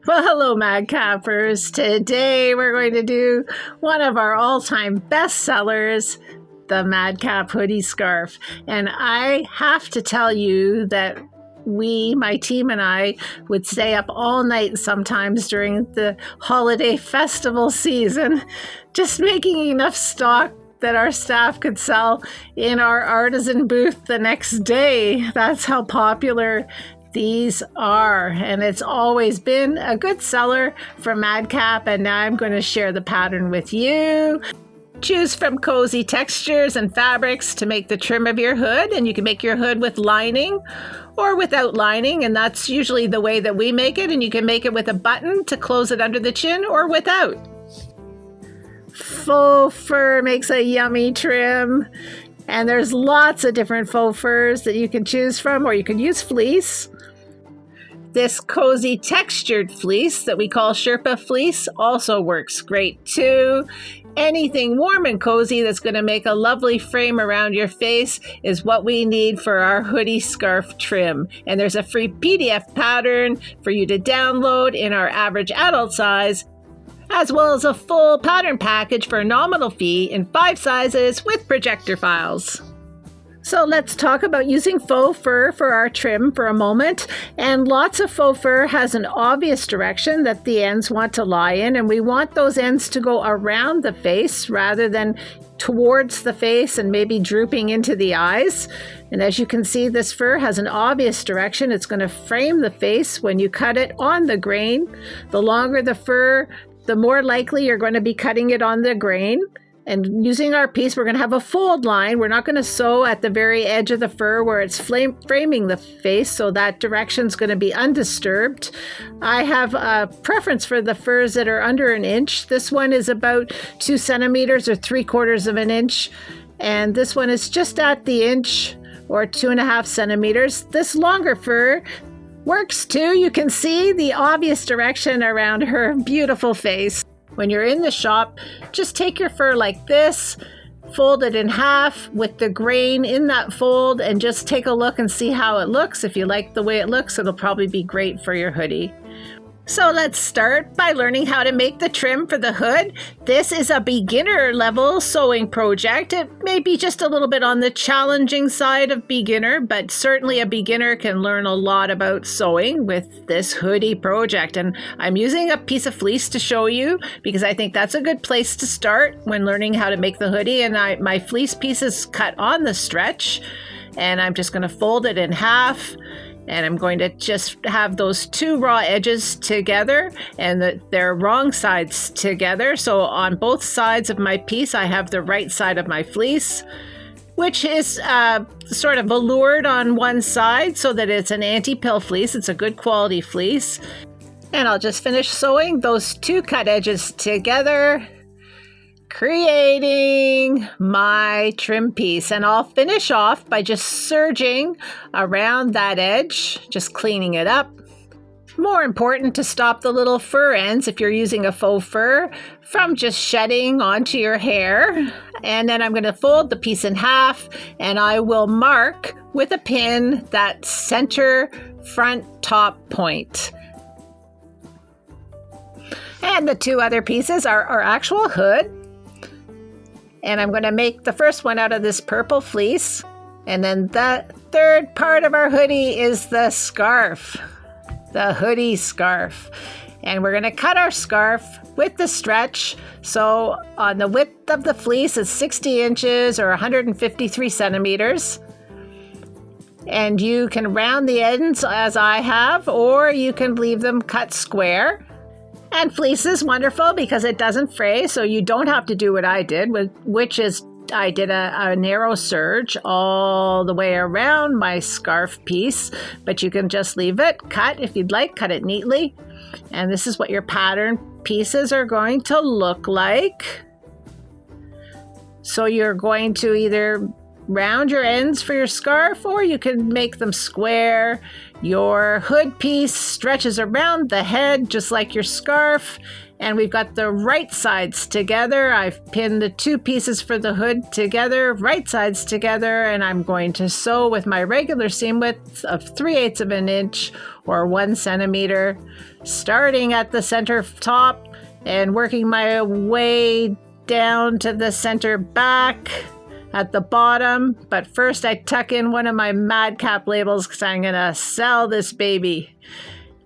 Well, hello, Madcappers. Today we're going to do one of our all-time bestsellers, the Madcap Hoodie Scarf. And I have to tell you that my team and I, would stay up all night sometimes during the holiday festival season, just making enough stock that our staff could sell in our artisan booth the next day. That's how popular these are, and it's always been a good seller for Madcap, and now I'm going to share the pattern with you. Choose from cozy textures and fabrics to make the trim of your hood, and you can make your hood with lining or without lining, and that's usually the way that we make it, and you can make it with a button to close it under the chin or without. Faux fur makes a yummy trim, and there's lots of different faux furs that you can choose from, or you can use fleece. This cozy textured fleece that we call Sherpa fleece also works great too. Anything warm and cozy that's going to make a lovely frame around your face is what we need for our hoodie scarf trim. And there's a free PDF pattern for you to download in our average adult size, as well as a full pattern package for a nominal fee in 5 sizes with projector files. So let's talk about using faux fur for our trim for a moment. And lots of faux fur has an obvious direction that the ends want to lie in, and we want those ends to go around the face rather than towards the face and maybe drooping into the eyes. And as you can see, this fur has an obvious direction. It's going to frame the face when you cut it on the grain. The longer the fur, the more likely you're going to be cutting it on the grain. And using our piece, we're going to have a fold line. We're not going to sew at the very edge of the fur where it's framing the face, so that direction is going to be undisturbed. I have a preference for the furs that are under an inch. This one is about 2 centimeters or 3/4 of an inch. And this one is just at the inch or 2.5 centimeters. This longer fur works too. You can see the obvious direction around her beautiful face. When you're in the shop, just take your fur like this, fold it in half with the grain in that fold, and just take a look and see how it looks. If you like the way it looks, it'll probably be great for your hoodie. So let's start by learning how to make the trim for the hood. This is a beginner level sewing project. It may be just a little bit on the challenging side of beginner, but certainly a beginner can learn a lot about sewing with this hoodie project. And I'm using a piece of fleece to show you because I think that's a good place to start when learning how to make the hoodie. And my fleece piece is cut on the stretch, and I'm just going to fold it in half. And I'm going to just have those 2 raw edges together, and they're wrong sides together. So on both sides of my piece, I have the right side of my fleece, which is sort of veloured on one side so that it's an anti-pill fleece. It's a good quality fleece. And I'll just finish sewing those 2 cut edges together, creating my trim piece. And I'll finish off by just serging around that edge, just cleaning it up. More important to stop the little fur ends, if you're using a faux fur, from just shedding onto your hair. And then I'm going to fold the piece in half, and I will mark with a pin that center front top point. And the 2 other pieces are our actual hood. And I'm going to make the first one out of this purple fleece. And then the 3rd part of our hoodie is the scarf, the hoodie scarf. And we're going to cut our scarf with the stretch. So on the width of the fleece is 60 inches or 153 centimeters. And you can round the ends as I have, or you can leave them cut square. And fleece is wonderful because it doesn't fray, so you don't have to do what I did, which is I did a narrow serge all the way around my scarf piece, but you can just leave it cut if you'd like, cut it neatly. And this is what your pattern pieces are going to look like. So you're going to either round your ends for your scarf, or you can make them square. Your hood piece stretches around the head just like your scarf, and we've got the right sides together. I've pinned the 2 pieces for the hood together, right sides together, and I'm going to sew with my regular seam width of 3/8 of an inch or 1 centimeter starting at the center top and working my way down to the center back at the bottom. But first I tuck in one of my madcap labels because I'm gonna sell this baby.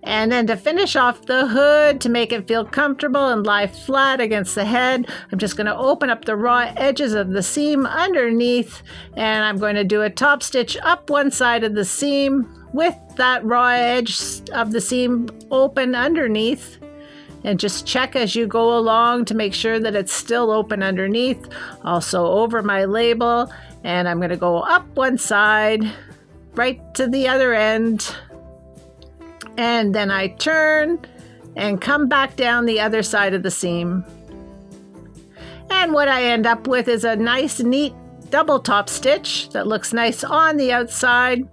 And then to finish off the hood, to make it feel comfortable and lie flat against the head, I'm just going to open up the raw edges of the seam underneath, and I'm going to do a top stitch up one side of the seam with that raw edge of the seam open underneath. And just check as you go along to make sure that it's still open underneath. Also over my label, and I'm going to go up one side, right to the other end. And then I turn and come back down the other side of the seam. And what I end up with is a nice, neat double top stitch that looks nice on the outside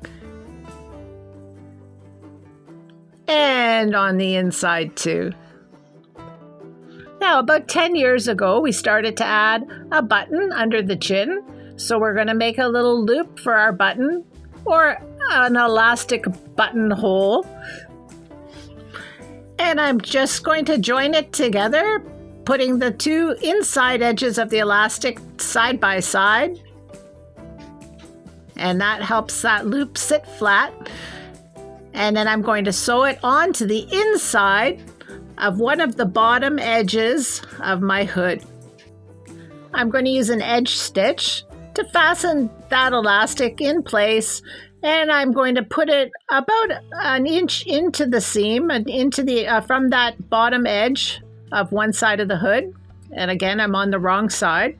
and on the inside too. Now, about 10 years ago, we started to add a button under the chin. So we're going to make a little loop for our button, or an elastic buttonhole. And I'm just going to join it together, putting the two inside edges of the elastic side by side. And that helps that loop sit flat. And then I'm going to sew it onto the inside of one of the bottom edges of my hood. I'm going to use an edge stitch to fasten that elastic in place. And I'm going to put it about an inch into the seam, and into the from that bottom edge of one side of the hood. And again, I'm on the wrong side.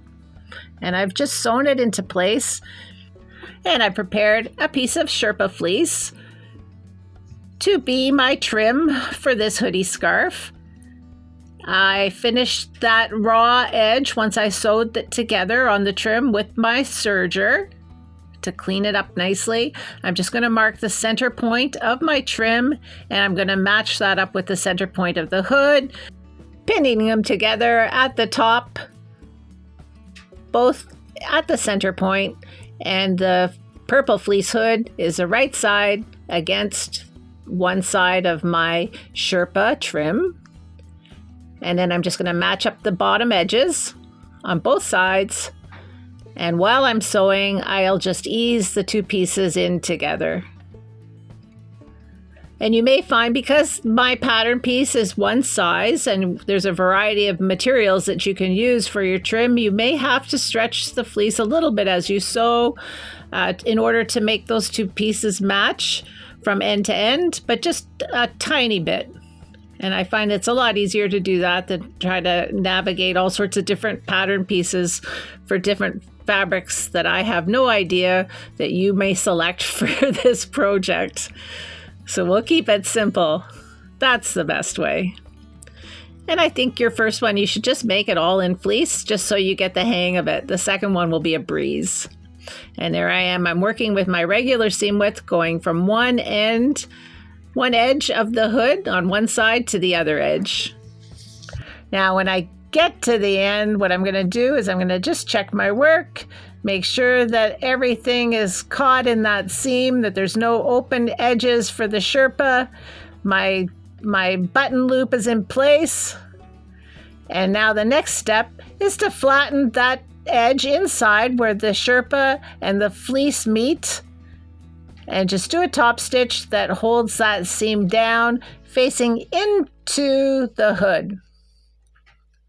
And I've just sewn it into place. And I prepared a piece of sherpa fleece to be my trim for this hoodie scarf. I finished that raw edge once I sewed it together on the trim with my serger. To clean it up nicely, I'm just going to mark the center point of my trim, and I'm going to match that up with the center point of the hood, pinning them together at the top, both at the center point, and the purple fleece hood is the right side against one side of my sherpa trim. And then I'm just going to match up the bottom edges on both sides. And while I'm sewing, I'll just ease the two pieces in together. And you may find, because my pattern piece is one size and there's a variety of materials that you can use for your trim, you may have to stretch the fleece a little bit as you sew in order to make those two pieces match from end to end, but just a tiny bit. And I find it's a lot easier to do that than try to navigate all sorts of different pattern pieces for different fabrics that I have no idea that you may select for this project. So we'll keep it simple. That's the best way. And I think your first one, you should just make it all in fleece just so you get the hang of it. The second one will be a breeze. And there I am. I'm working with my regular seam width, going from one edge of the hood on one side to the other edge. Now, when I get to the end, what I'm going to do is I'm going to just check my work, make sure that everything is caught in that seam, that there's no open edges for the sherpa. My button loop is in place. And now the next step is to flatten that edge inside where the sherpa and the fleece meet. And just do a top stitch that holds that seam down, facing into the hood.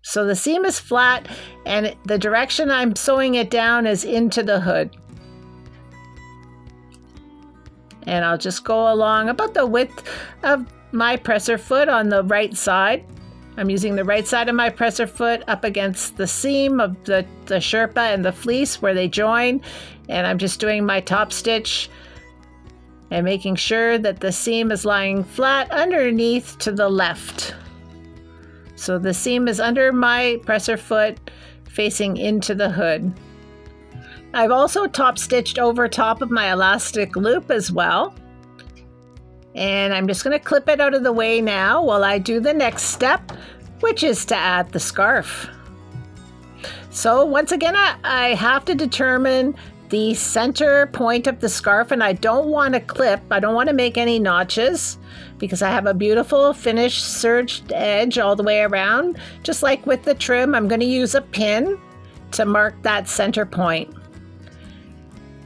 So the seam is flat, and the direction I'm sewing it down is into the hood. And I'll just go along about the width of my presser foot on the right side. I'm using the right side of my presser foot up against the seam of the sherpa and the fleece where they join. And I'm just doing my top stitch and making sure that the seam is lying flat underneath to the left. So the seam is under my presser foot facing into the hood. I've also top stitched over top of my elastic loop as well. And I'm just going to clip it out of the way now while I do the next step, which is to add the scarf. So once again, I have to determine the center point of the scarf, and I don't want to clip. I don't want to make any notches. because I have a beautiful finished serged edge all the way around. Just like with the trim, I'm going to use a pin to mark that center point.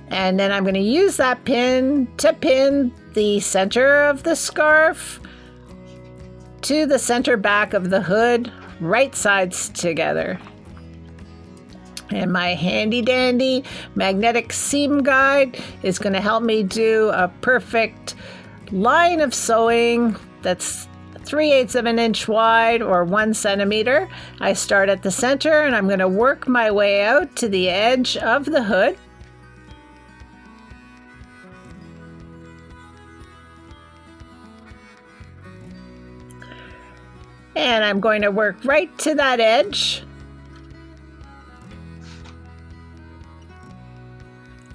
And then I'm going to use that pin to pin the center of the scarf to the center back of the hood, right sides together. And my handy dandy magnetic seam guide is going to help me do a perfect line of sewing that's 3/8 of an inch wide or 1 centimeter. I start at the center and I'm going to work my way out to the edge of the hood. And I'm going to work right to that edge.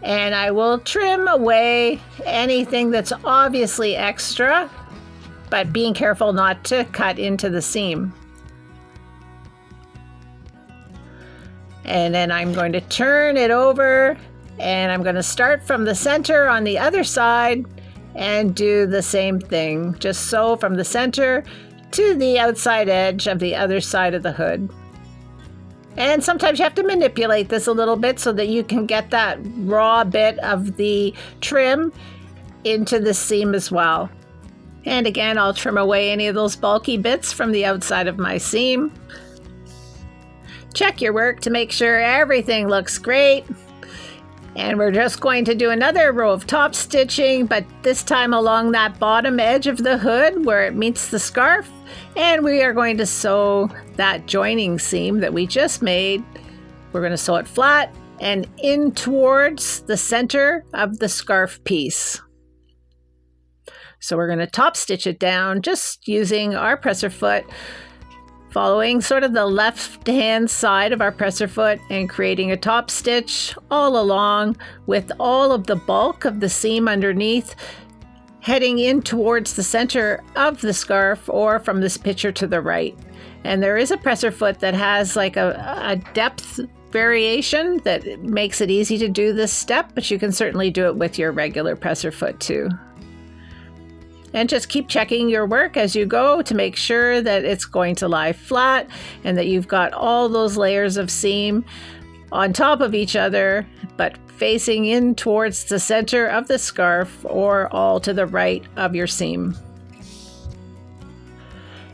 And I will trim away anything that's obviously extra, but being careful not to cut into the seam. And then I'm going to turn it over, and I'm going to start from the center on the other side and do the same thing. Just sew from the center to the outside edge of the other side of the hood. And sometimes you have to manipulate this a little bit so that you can get that raw bit of the trim into the seam as well. And again, I'll trim away any of those bulky bits from the outside of my seam. Check your work to make sure everything looks great. And we're just going to do another row of top stitching, but this time along that bottom edge of the hood where it meets the scarf. And we are going to sew that joining seam that we just made. We're going to sew it flat and in towards the center of the scarf piece. So we're going to top stitch it down just using our presser foot, following sort of the left hand side of our presser foot and creating a top stitch all along with all of the bulk of the seam underneath heading in towards the center of the scarf or from this picture to the right. And there is a presser foot that has like a depth variation that makes it easy to do this step, but you can certainly do it with your regular presser foot too. And just keep checking your work as you go to make sure that it's going to lie flat and that you've got all those layers of seam on top of each other, but facing in towards the center of the scarf or all to the right of your seam.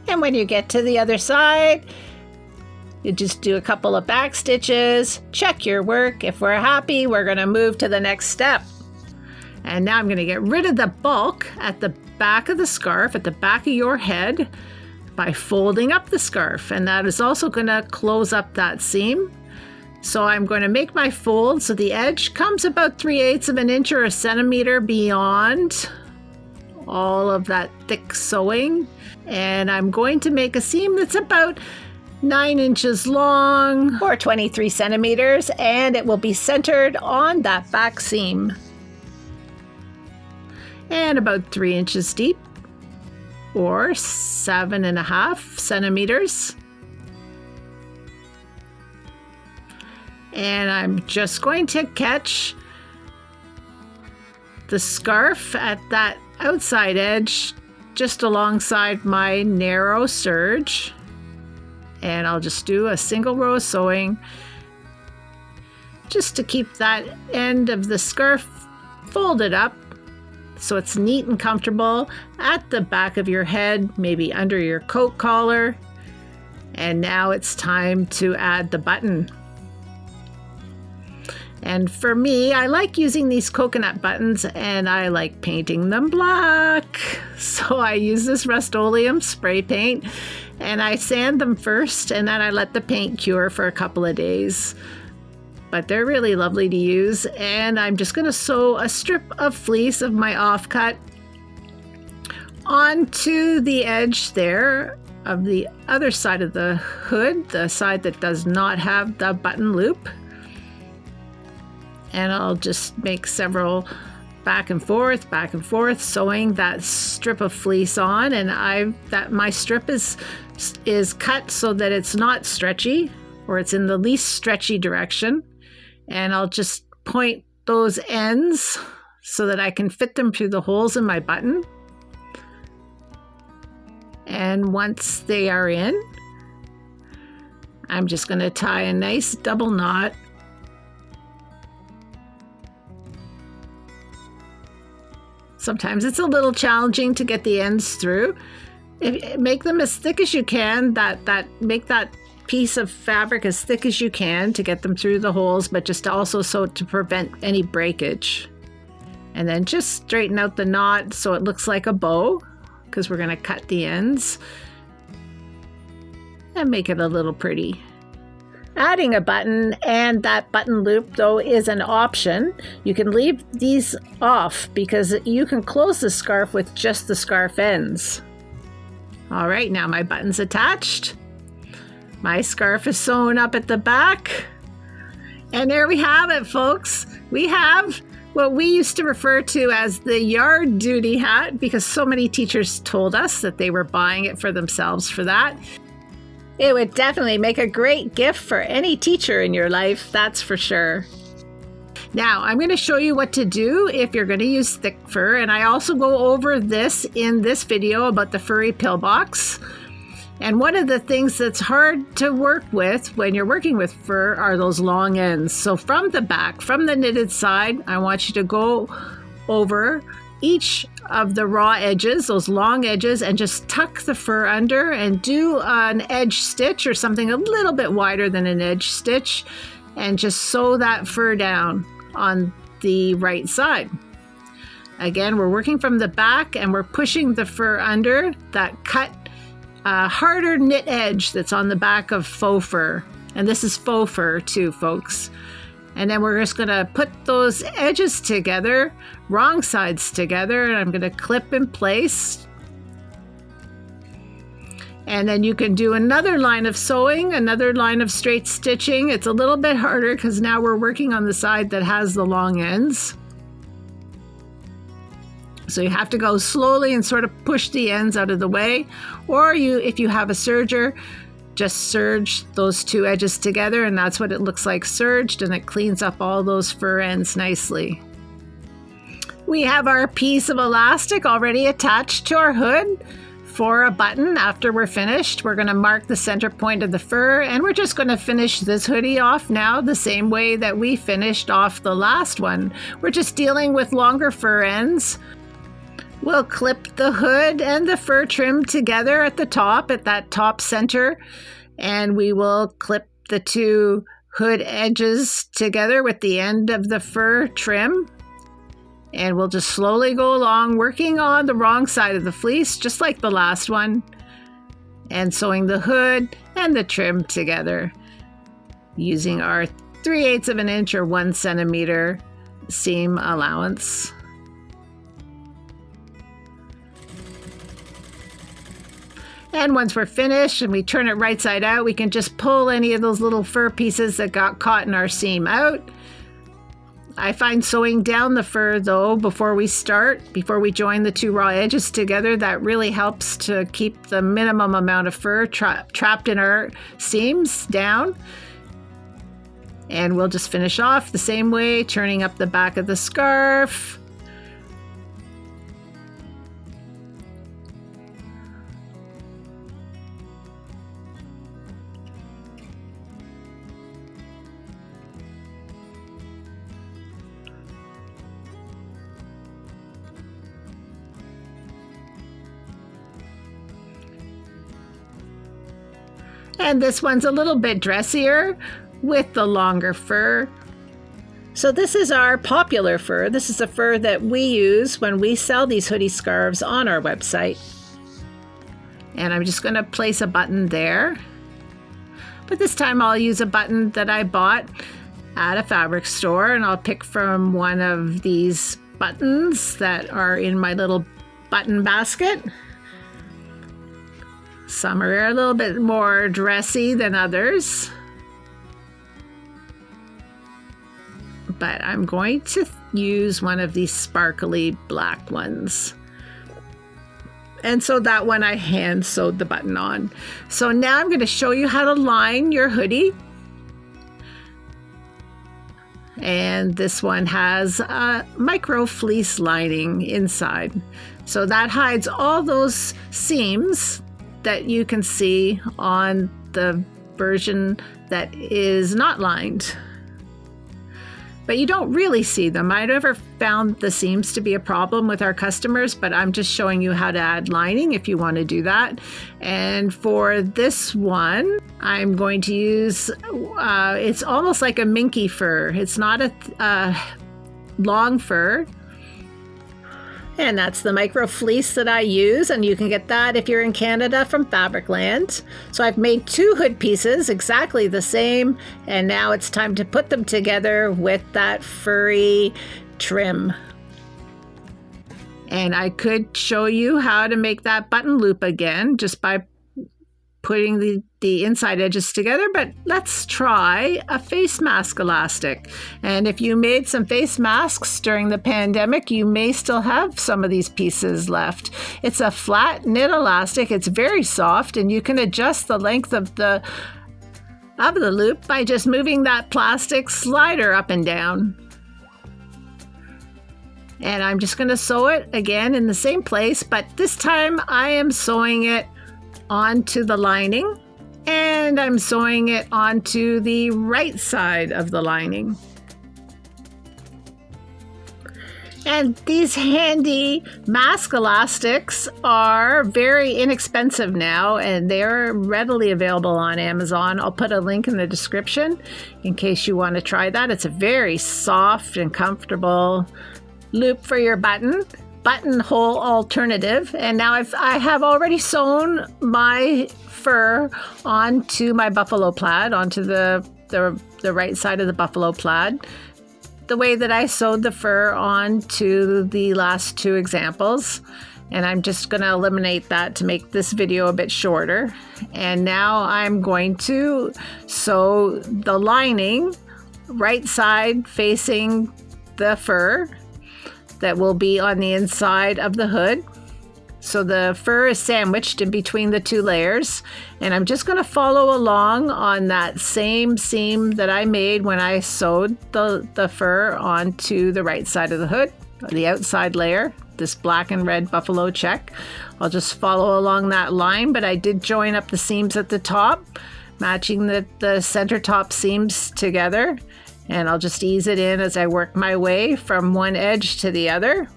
And when you get to the other side, you just do a couple of back stitches, check your work. If we're happy, we're going to move to the next step. And now I'm going to get rid of the bulk at the back of the scarf, at the back of your head, by folding up the scarf. And that is also going to close up that seam. So I'm going to make my fold so the edge comes about 3/8 of an inch or a centimeter beyond all of that thick sewing. And I'm going to make a seam that's about 9 inches long or 23 centimeters, and it will be centered on that back seam. And about 3 inches deep or 7.5 centimeters. And I'm just going to catch the scarf at that outside edge just alongside my narrow serge. And I'll just do a single row of sewing just to keep that end of the scarf folded up so it's neat and comfortable at the back of your head, maybe under your coat collar. And now it's time to add the button. And for me, I like using these coconut buttons and I like painting them black. So I use this Rust-Oleum spray paint and I sand them first and then I let the paint cure for a couple of days. But they're really lovely to use. And I'm just going to sew a strip of fleece of my offcut onto the edge there of the other side of the hood, the side that does not have the button loop. And I'll just make several back and forth, sewing that strip of fleece on. And my strip is cut so that it's not stretchy, or it's in the least stretchy direction. And I'll just point those ends so that I can fit them through the holes in my button. And once they are in, I'm just going to tie a nice double knot. Sometimes it's a little challenging to get the ends through. Make them as thick as you can. Make that piece of fabric as thick as you can to get them through the holes, but just also so to prevent any breakage. And then just straighten out the knot so it looks like a bow, because we're going to cut the ends and make it a little pretty. Adding a button and that button loop, though, is an option. You can leave these off because you can close the scarf with just the scarf ends. All right, now my button's attached. My scarf is sewn up at the back. And there we have it, folks. We have what we used to refer to as the yard duty hat, because so many teachers told us that they were buying it for themselves for that. It would definitely make a great gift for any teacher in your life, that's for sure. Now, I'm going to show you what to do if you're going to use thick fur, and I also go over this in this video about the furry pillbox. And one of the things that's hard to work with when you're working with fur are those long ends. So from the back, from the knitted side, I want you to go over each of the raw edges, those long edges, and just tuck the fur under and do an edge stitch or something a little bit wider than an edge stitch, and just sew that fur down on the right side. Again, we're working from the back and we're pushing the fur under that cut harder knit edge that's on the back of faux fur. And this is faux fur too, folks. And then we're just going to put those edges together, wrong sides together, and I'm going to clip in place. And then you can do another line of sewing, another line of straight stitching. It's a little bit harder because now we're working on the side that has the long ends. So you have to go slowly and sort of push the ends out of the way. Or if you have a serger, just serge those two edges together, and that's what it looks like serged, and it cleans up all those fur ends nicely. We have our piece of elastic already attached to our hood for a button. After we're finished, we're going to mark the center point of the fur, and we're just going to finish this hoodie off now the same way that we finished off the last one. We're just dealing with longer fur ends. We'll clip the hood and the fur trim together at the top, at that top center, and we will clip the two hood edges together with the end of the fur trim. And we'll just slowly go along, working on the wrong side of the fleece, just like the last one, and sewing the hood and the trim together using our 3/8 of an inch or 1 centimeter seam allowance. And once we're finished and we turn it right side out, we can just pull any of those little fur pieces that got caught in our seam out. I find sewing down the fur, though, before we join the two raw edges together, that really helps to keep the minimum amount of fur trapped in our seams down. And we'll just finish off the same way, turning up the back of the scarf. And this one's a little bit dressier with the longer fur. So this is our popular fur. This is the fur that we use when we sell these hoodie scarves on our website. And I'm just going to place a button there. But this time I'll use a button that I bought at a fabric store, and I'll pick from one of these buttons that are in my little button basket. Some are a little bit more dressy than others, but I'm going to use one of these sparkly black ones. And so that one I hand sewed the button on. So now I'm going to show you how to line your hoodie. And this one has a micro fleece lining inside. So that hides all those seams that you can see on the version that is not lined. But you don't really see them. I never found the seams to be a problem with our customers, but I'm just showing you how to add lining if you want to do that. And for this one, I'm going to use, it's almost like a minky fur. It's not a long fur. And that's the micro fleece that I use, and you can get that if you're in Canada from Fabricland. So I've made 2 hood pieces exactly the same, and now it's time to put them together with that furry trim. And I could show you how to make that button loop again just by putting the inside edges together, but let's try a face mask elastic. And if you made some face masks during the pandemic, you may still have some of these pieces left. It's a flat knit elastic. It's very soft, and you can adjust the length of the loop by just moving that plastic slider up and down. And I'm just going to sew it again in the same place, but this time I am sewing it onto the lining, and I'm sewing it onto the right side of the lining. And these handy mask elastics are very inexpensive now, and they're readily available on Amazon. I'll put a link in the description in case you want to try that. It's a very soft and comfortable loop for your buttonhole alternative. And now I have already sewn my fur onto my buffalo plaid, onto the right side of the buffalo plaid, the way that I sewed the fur onto the last 2 examples. And I'm just going to eliminate that to make this video a bit shorter. And now I'm going to sew the lining right side facing the fur that will be on the inside of the hood. So the fur is sandwiched in between the 2 layers, and I'm just going to follow along on that same seam that I made when I sewed the fur onto the right side of the hood, the outside layer, this black and red buffalo check. I'll just follow along that line, but I did join up the seams at the top, matching the center top seams together. And I'll just ease it in as I work my way from one edge to the other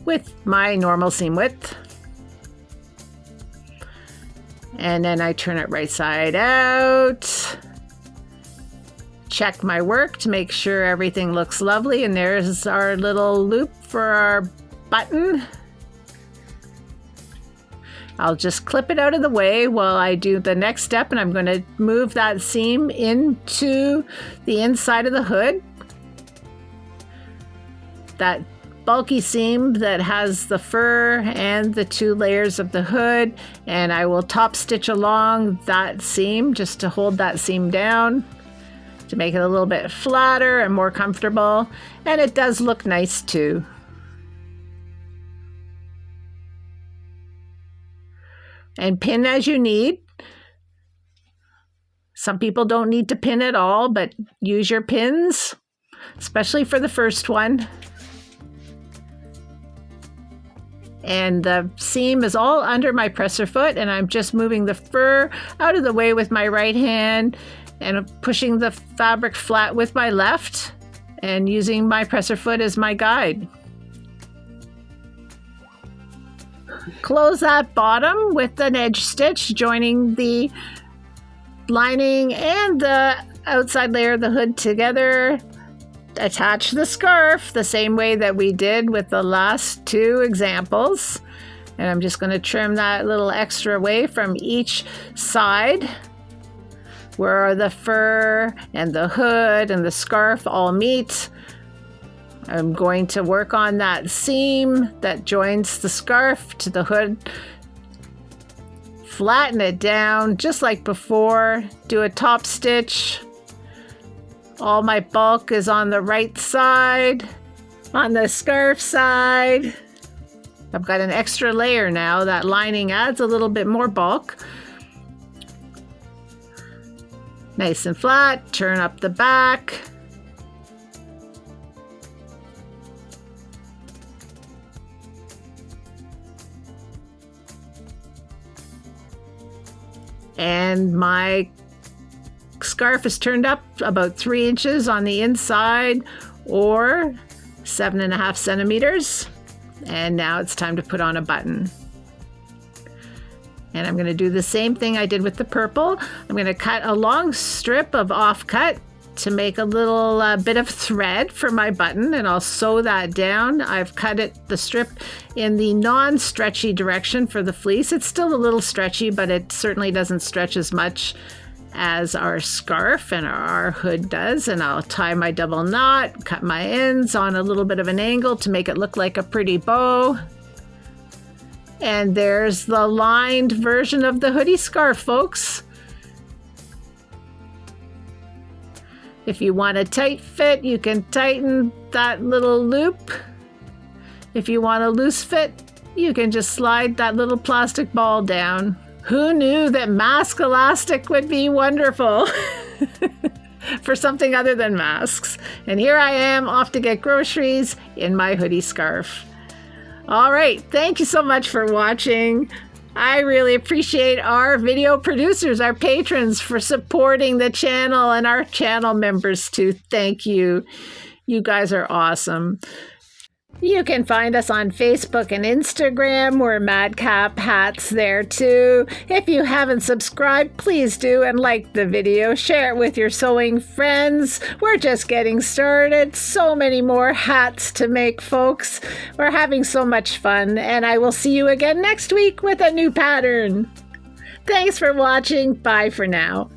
with my normal seam width. And then I turn it right side out. Check my work to make sure everything looks lovely. And there's our little loop for our button. I'll just clip it out of the way while I do the next step, and I'm going to move that seam into the inside of the hood. That bulky seam that has the fur and the 2 layers of the hood, and I will top stitch along that seam just to hold that seam down to make it a little bit flatter and more comfortable, and it does look nice too. And pin as you need. Some people don't need to pin at all, but use your pins, especially for the first one. And the seam is all under my presser foot, and I'm just moving the fur out of the way with my right hand and pushing the fabric flat with my left and using my presser foot as my guide. Close that bottom with an edge stitch, joining the lining and the outside layer of the hood together. Attach the scarf the same way that we did with the last 2 examples. And I'm just going to trim that little extra away from each side where the fur and the hood and the scarf all meet. I'm going to work on that seam that joins the scarf to the hood. Flatten it down just like before. Do a top stitch. All my bulk is on the right side. On the scarf side, I've got an extra layer now. That lining adds a little bit more bulk. Nice and flat. Turn up the back. And my scarf is turned up about 3 inches on the inside, or 7.5 centimeters. And now it's time to put on a button. And I'm going to do the same thing I did with the purple. I'm going to cut a long strip of offcut to make a little bit of thread for my button, and I'll sew that down. I've cut the strip in the non-stretchy direction for the fleece. It's still a little stretchy, but it certainly doesn't stretch as much as our scarf and our hood does. And I'll tie my double knot, cut my ends on a little bit of an angle to make it look like a pretty bow. And there's the lined version of the hoodie scarf, folks. If you want a tight fit, you can tighten that little loop. If you want a loose fit, you can just slide that little plastic ball down. Who knew that mask elastic would be wonderful for something other than masks? And here I am, off to get groceries in my hoodie scarf. All right, thank you so much for watching. I really appreciate our video producers, our patrons, for supporting the channel, and our channel members too. Thank you. You guys are awesome. You can find us on Facebook and Instagram. We're Madcap Hats there too. If you haven't subscribed, please do, and like the video. Share it with your sewing friends. We're just getting started. So many more hats to make, folks. We're having so much fun, and I will see you again next week with a new pattern. Thanks for watching. Bye for now.